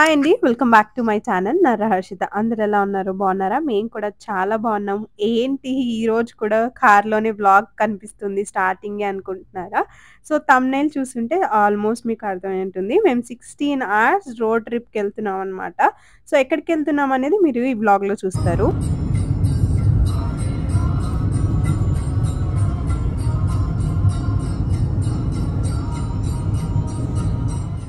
Hi అండి. Welcome back to my channel. నా హర్షిత. అందరూ ఎలా ఉన్నారు? బాగున్నారా? మేము కూడా చాలా బాగున్నాం. ఏంటి ఈరోజు కూడా కార్‌లోనే వ్లాగ్ కనిపిస్తుంది స్టార్టింగే అనుకుంటున్నారా? సో, థంబ్‌నెయిల్ చూసుంటే ఆల్మోస్ట్ మీకు అర్థమై ఉంటుంది. మేము 16 అవర్స్ రోడ్ ట్రిప్‌కెళ్తున్నాం అనమాట. సో, ఎక్కడికెళ్తున్నాం అనేది మీరు ఈ వ్లాగ్‌లో చూస్తారు.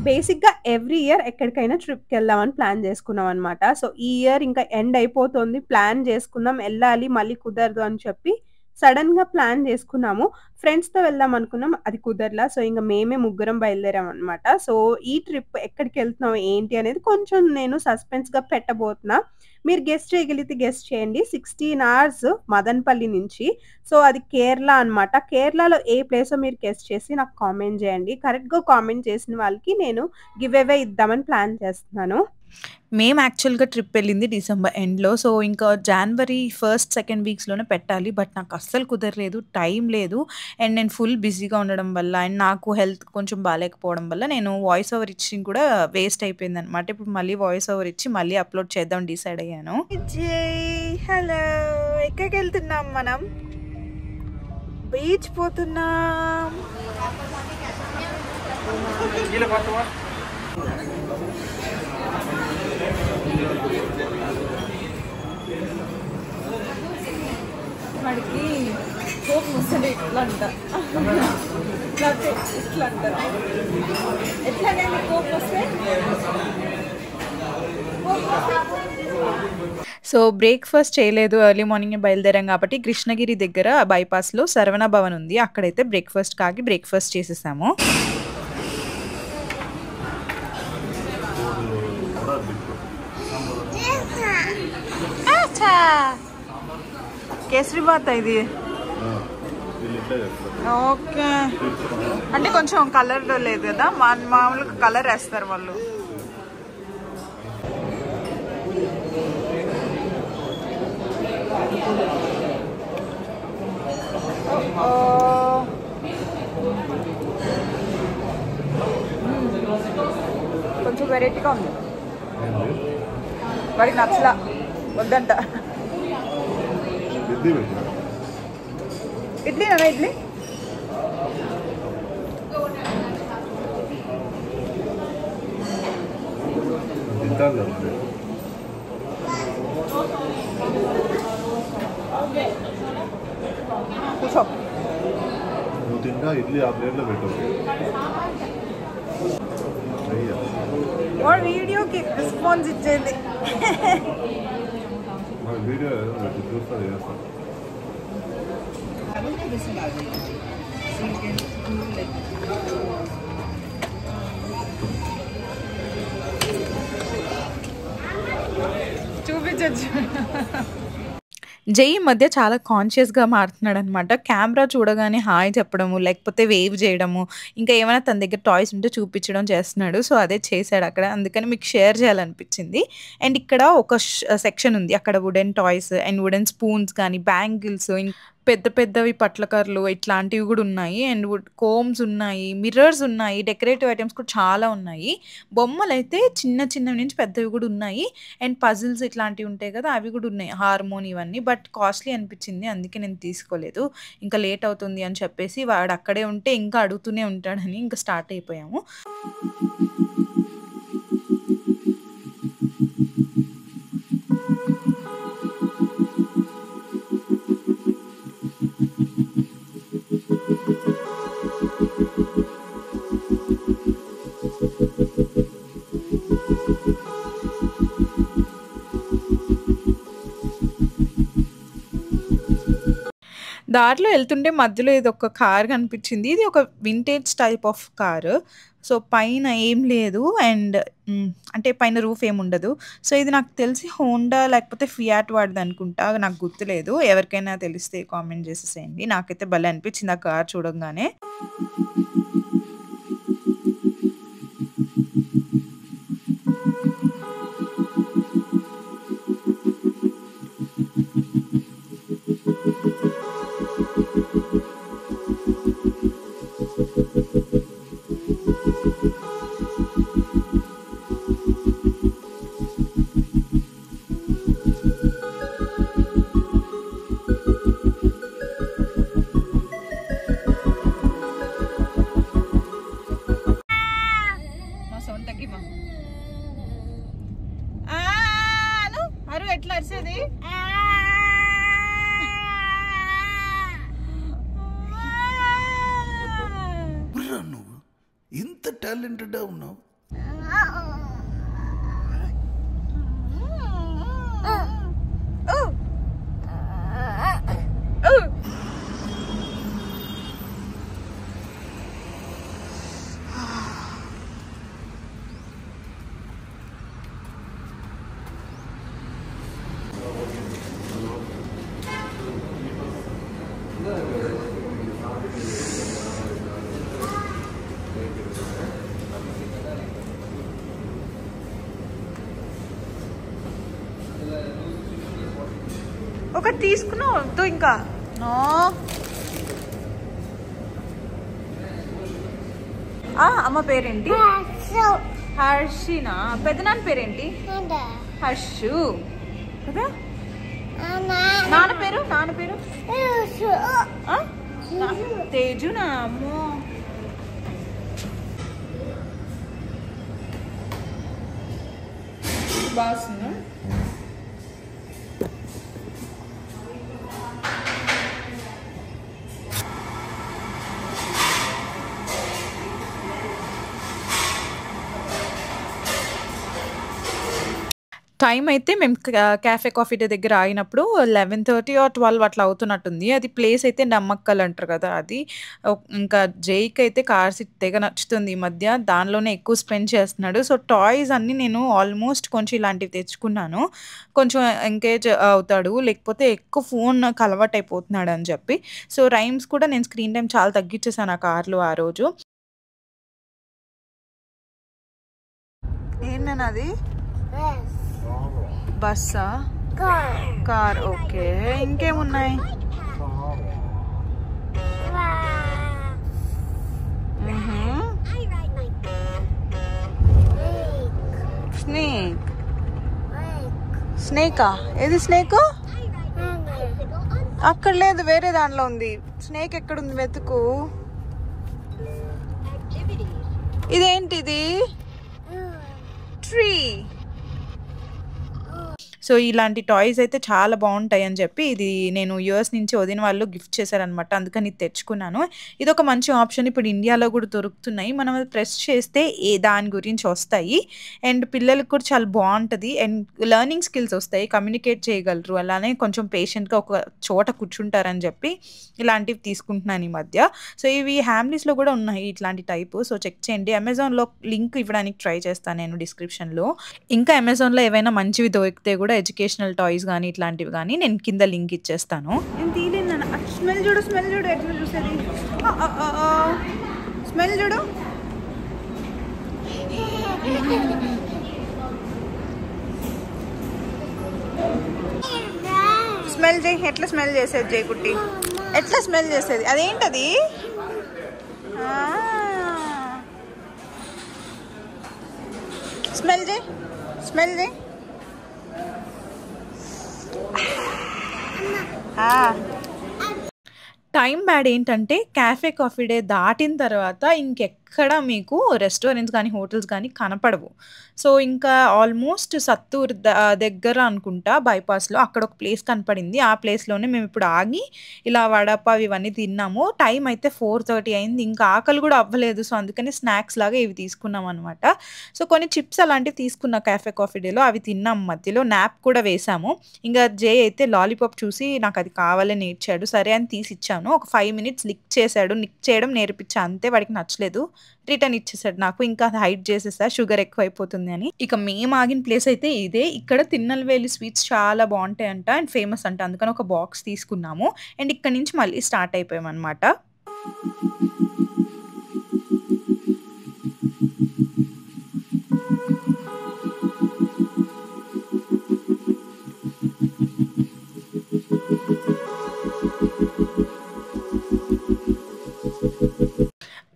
బేసిక్‌గా ఎవ్రీ ఇయర్ ఎక్కడికైనా ట్రిప్‌కెళ్దామని ప్లాన్ చేసుకున్నామనమాట. సో, ఈ ఇయర్ ఇంకా ఎండ్ అయిపోతుంది. ప్లాన్ చేసుకున్నాం ఎళ్ళాలి. మళ్ళీ కుదరదు అని చెప్పి సడెన్‌గా ప్లాన్ చేసుకున్నాము. ఫ్రెండ్స్‌తో వెళ్దాం అనుకున్నాం. అది కుదరలా. సో, ఇంక మేమే ముగ్గురం బయలుదేరామనమాట. సో, ఈ ట్రిప్ ఎక్కడికెళ్తున్నాం ఏంటి అనేది కొంచెం నేను సస్పెన్స్‌గా పెట్టబోతున్నా. మీరు గెస్ చేయగలిగితే గెస్ చేయండి. 16 అవర్స్ మదనపల్లి నుంచి. సో, అది కేరళ అనమాట. కేరళలో ఏ ప్లేసో మీరు గెస్ చేసి నాకు కామెంట్ చేయండి. కరెక్ట్‌గా కామెంట్ చేసిన వాళ్ళకి నేను గివ్ అవే ఇద్దామని ప్లాన్ చేస్తున్నాను. మేము యాక్చువల్‌గా ట్రిప్ వెళ్ళింది డిసెంబర్ ఎండ్‌లో. సో, ఇంకా జాన్వరి ఫస్ట్, సెకండ్ వీక్స్‌లోనే పెట్టాలి. బట్ నాకు అస్సలు కుదరలేదు. టైం లేదు. అండ్ నేను ఫుల్ బిజీగా ఉండడం వల్ల అండ్ నాకు హెల్త్ కొంచెం బాలేకపోవడం వల్ల నేను వాయిస్ ఓవర్ ఇచ్చి కూడా వేస్ట్ అయిపోయిందనమాట. ఇప్పుడు మళ్ళీ వాయిస్ ఓవర్ ఇచ్చి మళ్ళీ అప్‌లోడ్ చేద్దాం డిసైడ్ అయ్యాను. హలో! ఎక్కడికెళ్తున్నాం మనం? బీచ్ పోతున్నాం. వాడికి కోపం వస్తుంది ఇట్లా అంట ఇట్లా అంటారు ఎట్లానే కోపం వస్తే సో బ్రేక్ఫాస్ట్ చేయలేదు ఎర్లీ మార్నింగ్ బయలుదేరాం కాబట్టి కృష్ణగిరి దగ్గర బైపాస్లో శరవణ భవన్ ఉంది అక్కడైతే బ్రేక్ఫాస్ట్ కాగి బ్రేక్ఫాస్ట్ చేసేసాము. కేసరి బాత్ ఇది ఓకే అంటే కొంచెం కలర్ లేదు కదా మామూలుగా కలర్ వేస్తారు వాళ్ళు. కొంచెం వెరైటీగా ఉంది వాడికి నచ్చలా వద్దంట. ఇడ్లీ అన్నా ఇడ్లీ కూర్చో నువ్వు తింటా ఇడ్లీ ఆ ప్లేట్లో పెట్టు. వాడు వీడియోకి రెస్పాన్స్ ఇచ్చేది వీడియో చూస్తా చేస్తాను. చూపించచ్చు. జై ఈ మధ్య చాలా కాన్షియస్‌గా మారుతున్నాడనమాట. కెమెరా చూడగానే హాయ్ చెప్పడము, లేకపోతే వేవ్ చేయడము, ఇంకా ఏమైనా తన దగ్గర టాయ్స్ ఉంటే చూపించడం చేస్తున్నాడు. సో, అదే చేశాడు అక్కడ. అందుకని మీకు షేర్ చేయాలనిపించింది. అండ్ ఇక్కడ ఒక సెక్షన్ ఉంది. అక్కడ wooden toys and wooden spoons కానీ, బ్యాంగిల్స్ పెద్ద పెద్దవి పట్లకర్రలు ఇట్లాంటివి కూడా ఉన్నాయి. అండ్ కోమ్స్ ఉన్నాయి, మిర్రర్స్ ఉన్నాయి, డెకరేటివ్ ఐటెమ్స్ కూడా చాలా ఉన్నాయి. బొమ్మలైతే చిన్న చిన్నవి నుంచి పెద్దవి కూడా ఉన్నాయి. అండ్ పజిల్స్ ఇట్లాంటివి ఉంటాయి కదా అవి కూడా ఉన్నాయి. హార్మోన్ ఇవన్నీ బట్ కాస్ట్లీ అనిపించింది. అందుకే నేను తీసుకోలేదు. ఇంకా లేట్ అవుతుంది అని చెప్పేసి వాడు అక్కడే ఉంటే ఇంకా అడుగుతూనే ఉంటాడని ఇంకా స్టార్ట్ అయిపోయాము. దారిలో వెళ్తుంటే మధ్యలో ఇదొక కార్ కనిపించింది. ఇది ఒక vintage type of car. So, పైన ఏం లేదు అండ్ అంటే పైన రూఫ్ ఏముండదు. సో, ఇది నాకు తెలిసి హోండా లేకపోతే ఫియాట్ వాడిదనుకుంటా. నాకు గుర్తులేదు. ఎవరికైనా తెలిస్తే కామెంట్ చేసేసేయండి. నాకైతే భలే అనిపించింది ఆ కార్ చూడంగానే. చూసేది? నువ్వు ఇంత టాలెంటెడ్ ఉన్నావు. ఒకటి తీసుకున్నావు వద్దు ఇంకా. అమ్మ పేరేంటి? హర్షినా. పెద్దనాన్న పేరేంటి? హర్షు కదా. నాన్న పేరు? తేజునా. అమ్మో బాగుందా? టైం అయితే మేము క్యాఫే కాఫీ డే దగ్గర ఆగినప్పుడు 11:30 or 12 అట్లా అవుతున్నట్టుంది. అది ప్లేస్ అయితే నమ్మక్కలు అంటారు కదా అది. ఇంకా జైకి అయితే కార్ సీట్ తెగ నచ్చుతుంది ఈ మధ్య. దానిలోనే ఎక్కువ స్పెండ్ చేస్తున్నాడు. సో టాయ్స్ అన్నీ నేను ఆల్మోస్ట్ కొంచెం ఇలాంటివి తెచ్చుకున్నాను. కొంచెం ఎంగేజ్ అవుతాడు, లేకపోతే ఎక్కువ ఫోన్‌కి అలవాటైపోతున్నాడు అని చెప్పి. సో రైమ్స్ కూడా నేను స్క్రీన్ టైమ్ చాలా తగ్గించేసాను ఆ కార్‌లో ఆ రోజు. ఏంటన్నది? బస్సా? కార్. ఓకే, ఇంకేమున్నాయి? స్నేక్. స్నేకా? ఏది స్నేక్? అక్కడ లేదు, వేరే దాంట్లో ఉంది. స్నేక్ ఎక్కడుంది వెతుకు. ఇదేంటిది? ట్రీ. సో ఇలాంటి టాయ్స్ అయితే చాలా బాగుంటాయి అని చెప్పి ఇది నేను యూఎస్ నుంచి వదిన వాళ్ళు గిఫ్ట్ చేశారనమాట. అందుకని ఇది తెచ్చుకున్నాను. ఇది ఒక మంచి ఆప్షన్. ఇప్పుడు ఇండియాలో కూడా దొరుకుతున్నాయి. మనం అది ప్రెస్ చేస్తే దాని గురించి వస్తాయి. అండ్ పిల్లలకు కూడా చాలా బాగుంటుంది. అండ్ లెర్నింగ్ స్కిల్స్ వస్తాయి, కమ్యూనికేట్ చేయగలరు, అలానే కొంచెం పేషెంట్గా ఒక చోట కూర్చుంటారని చెప్పి ఇలాంటివి తీసుకుంటున్నాను ఈ మధ్య. సో ఇవి హ్యామ్లీస్లో కూడా ఉన్నాయి ఇట్లాంటి టైపు. సో చెక్ చేయండి. అమెజాన్లో లింక్ ఇవ్వడానికి ట్రై చేస్తాను నేను డిస్క్రిప్షన్లో. ఇంకా అమెజాన్లో ఏవైనా మంచివి దొరికితే కూడా ఎడ్యుకేషనల్ టాయ్స్ కానీ ఇట్లాంటివి కానీ నేను కింద లింక్ ఇచ్చేస్తాను. నేను తీలేను. స్మెల్ చూడు ఎట్లా చూసేది. స్మెల్ చూడు. స్మెల్ చేయి. ఎట్లా స్మెల్ చేసేది జయకుట్టి? ఎట్లా స్మెల్ చేసేది? అదేంటది? స్మెల్ చేయి. టైం బ్యాడ్ ఏంటంటే క్యాఫే కాఫీ డే దాటిన తర్వాత ఇంకెక్కడ మీకు రెస్టారెంట్స్ కానీ హోటల్స్ కానీ కనపడవు. సో ఇంకా ఆల్మోస్ట్ సత్తూర్ దగ్గర అనుకుంటా బైపాస్లో అక్కడ ఒక ప్లేస్ కనపడింది. ఆ ప్లేస్లోనే మేము ఇప్పుడు ఆగి ఇలా వడపావ్ ఇవన్నీ తిన్నాము. టైం అయితే 4:30 అయింది. ఇంకా ఆకలి కూడా అవ్వలేదు. సో అందుకని స్నాక్స్ లాగా ఇవి తీసుకున్నాం అనమాట. సో కొన్ని చిప్స్ అలాంటివి తీసుకున్నా క్యాఫే కాఫీ డేలో, అవి తిన్నాం. మధ్యలో నాప్ కూడా వేసాము. ఇంకా జే అయితే లాలీపాప్ చూసి నాకు అది కావాలని ఏడ్చాడు. సరే అని తీసి ఇచ్చాను. ఒక 5 minutes లిక్ చేశాడు. లిక్ చేయడం నేర్పించా అంతే. వాడికి నచ్చలేదు, రిటర్న్ ఇచ్చేసాడు నాకు. ఇంకా అది హైడ్ చేసేసా షుగర్ ఎక్కువ అయిపోతుంది అని. ఇక మేము ఆగిన ప్లేస్ అయితే ఇదే. ఇక్కడ తిరునల్వేలి స్వీట్స్ చాలా బాగుంటాయంట అండ్ ఫేమస్ అంట. అందుకని ఒక బాక్స్ తీసుకున్నాము. అండ్ ఇక్కడ నుంచి మళ్ళీ స్టార్ట్ అయిపోయాం అనమాట.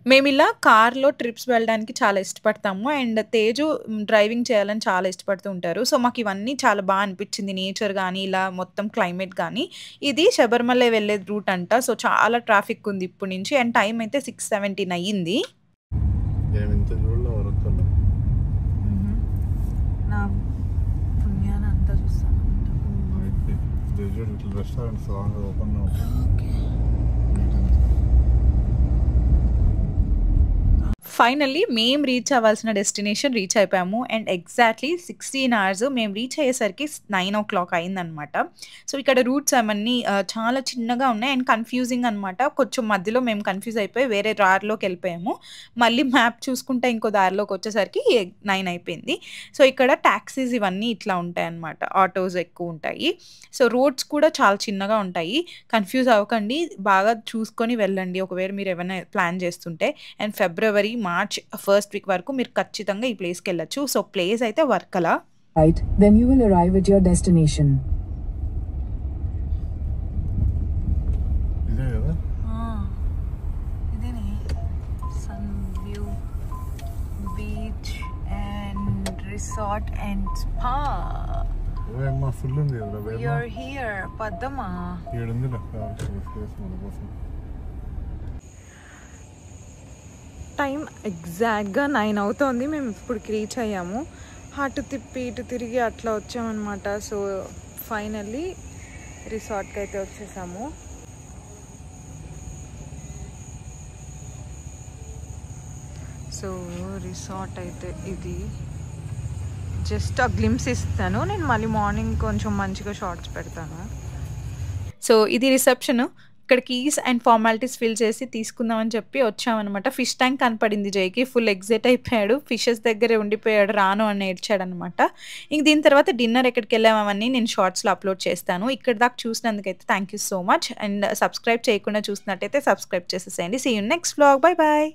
మేము ఇలా కార్లో ట్రిప్స్ వెళ్ళడానికి చాలా ఇష్టపడతాము. అండ్ తేజు డ్రైవింగ్ చేయాలని చాలా ఇష్టపడుతూ ఉంటారు. సో మాకు ఇవన్నీ చాలా బాగా అనిపించింది. నేచర్ కానీ ఇలా మొత్తం క్లైమేట్ కానీ. ఇది శబరిమల వెళ్ళే రూట్ అంట. సో చాలా ట్రాఫిక్ ఉంది ఇప్పుడు నుంచి. అండ్ టైం అయితే 6:17 అయ్యింది. నా పుణ్యాన్ని అంతా చూస్తాను. రెస్టారెంట్స్ ఓపెన్ ఫైనల్లీ మేము రీచ్ అవ్వాల్సిన డెస్టినేషన్ రీచ్ అయిపోయాము. అండ్ ఎగ్జాక్ట్లీ 16 hours మేము రీచ్ అయ్యేసరికి 9 o'clock అయిందనమాట. సో ఇక్కడ రూట్స్ అవన్నీ చాలా చిన్నగా ఉన్నాయి అండ్ కన్ఫ్యూజింగ్ అనమాట. కొంచెం మధ్యలో మేము కన్ఫ్యూజ్ అయిపోయి వేరే దారిలోకి వెళ్ళిపోయాము. మళ్ళీ మ్యాప్ చూసుకుంటే ఇంకో దారిలోకి వచ్చేసరికి 9 అయిపోయింది. సో ఇక్కడ ట్యాక్సీస్ ఇవన్నీ ఇట్లా ఉంటాయి అనమాట. ఆటోస్ ఎక్కువ ఉంటాయి. సో రోడ్స్ కూడా చాలా చిన్నగా ఉంటాయి. కన్ఫ్యూజ్ అవ్వకండి, బాగా చూసుకొని వెళ్ళండి ఒకవేళ మీరు ఏమైనా ప్లాన్ చేస్తుంటే. And February March first week వరకు మీరు ఖచ్చితంగా ఈ ప్లేస్కి వెళ్ళచ్చు. సో ప్లేస్ అయితే Varkala. Right, then you will arrive at your destination. ఇదే కదా ఇదేనే sun view beach and resort and spa. మా ఫుల్ ఉంది కదా We are here పద్దమా. ఏడుంది స్పేస్ మన కోసం. టైం ఎగ్జాక్ట్గా 9 అవుతోంది. మేము ఇప్పటికి రీచ్ అయ్యాము. అటు తిప్పి ఇటు తిరిగి అట్లా వచ్చామన్నమాట. సో ఫైనల్లీ రిసార్ట్కి అయితే వచ్చేసాము. సో రిసార్ట్ అయితే ఇది జస్ట్ ఆ గ్లిమ్స్ ఇస్తాను. నేను మళ్ళీ మార్నింగ్ కొంచెం మంచిగా షార్ట్స్ పెడతాను. సో ఇది రిసెప్షన్. ఇక్కడ కీస్ అండ్ ఫార్మాలిటీస్ ఫిల్ చేసి తీసుకుందామని చెప్పి వచ్చామన్నమాట. ఫిష్ ట్యాంక్ కనపడింది జైకి. ఫుల్ ఎగ్జైట్ అయిపోయాడు. ఫిషెస్ దగ్గరే ఉండిపోయాడు, రాను అని ఏడ్చాడనమాట. ఇంక దీని తర్వాత డిన్నర్ ఎక్కడికి వెళ్ళామని నేను షార్ట్స్లో అప్లోడ్ చేస్తాను. ఇక్కడ దాకా చూసినందుకైతే thank you so much. And subscribe చేయకుండా చూసినట్టయితే సబ్స్క్రైబ్ చేసేసేయండి. See you next vlog. Bye bye.